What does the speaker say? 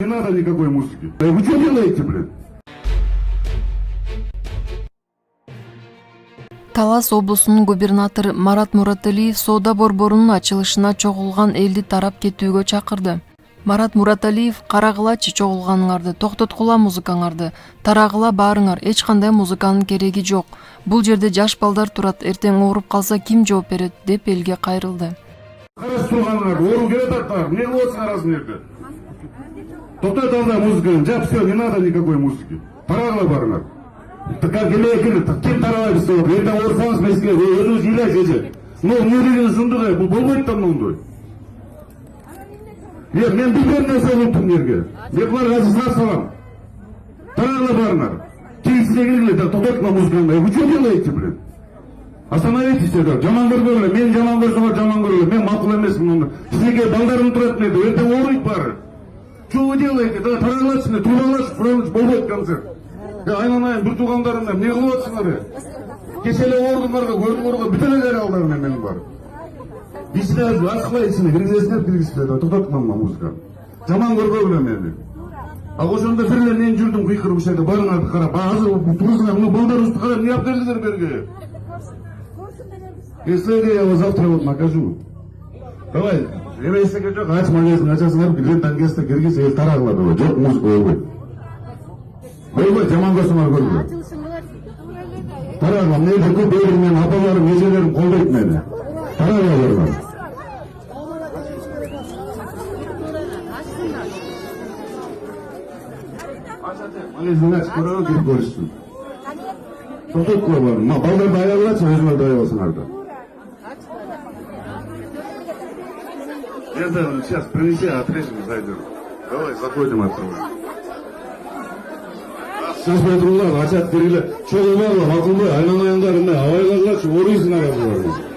Не надо никакой музыки. Да вы что делаете, блин? Талас облусунун губернатору Марат Мураталиев соода борборунун ачылышына чогулган элди тарап кетүүгө чакырды. Марат Мураталиев карагылачы чогулганыңарды, токтоткула музыкаңарды, тарагыла баарыңар, эч кандай музыканын кереги жок. Бул жерде жаш балдар турат, эртең ооруп калса ким жооп берет деп элге кайрылды. Караш турганыңар, оору келет аттар, эмне кылып атсыңар азыр жерде? Токтот алда музыканы, жап, все, не надо никакой музыки. Тарагыла барыңар. Как ким тарабай бизде болуп, эртең оорусаңыз мезгиле өзүңүз ыйлайсыз. Ну, эмне деген ушундугай, бул болбойт да моундай. Мен билбейм нерсе болуптум жерге. Мен буларга азыр сурап салам. Тарагыла барыңар. Кийинсине келгиле, токтотма музыканы. Вы что делаете, блин? Остановитесь, жаман көргөйлө, мен жаман көрсөңөр жаман көргөйлө, мен макул эмесмин. Сизге балдарым турат мейди, эртең ооруйт баары. Что вы делаете? Да таралачны, туралаш, фронт болбойт концерт. Айнанайын бир туугандарымдан эмне кылып атсыңар? Кеше эле оордуңар да көрдүңөр, бүт эле жаралдарым менин бар. Ичине ачкылай, ичине киргизиптир, токтотма музыканы. Жаман көргөйлө мени. А ошондо бир эле мен жүрдүм кыйкырып ушул жерде, барыңарды карап, азыр турсуңар, мына балдарыбызды карап, эмне алып келдиңер берге? Если я его завтра вот накажу. Давай, эмесиге жок, ач магазин ачасыңар, лентаны кесте киргиз, эл тарагыла давай, жок музыка болбойт. Болбойт, жаман көрсөңөр көргүлө. Тарагыла, эмне көп элим менен апаларым, эжелерим колдойт мени. Тарагыла барыңар. Магазин ач көрөбү, кирип көрүшсүн. Токтоп кой барым, балдарды аябылачы, өзүңөрдү аябасыңар да. Это сейчас принеси, отрежем и зайдем. Давай, заходим оттуда. Сейчас Петрула, ачат кириле, чогулбагыла, макулбай, айнанайыңдар, абайга кылачы, ооруйсуңар азыр.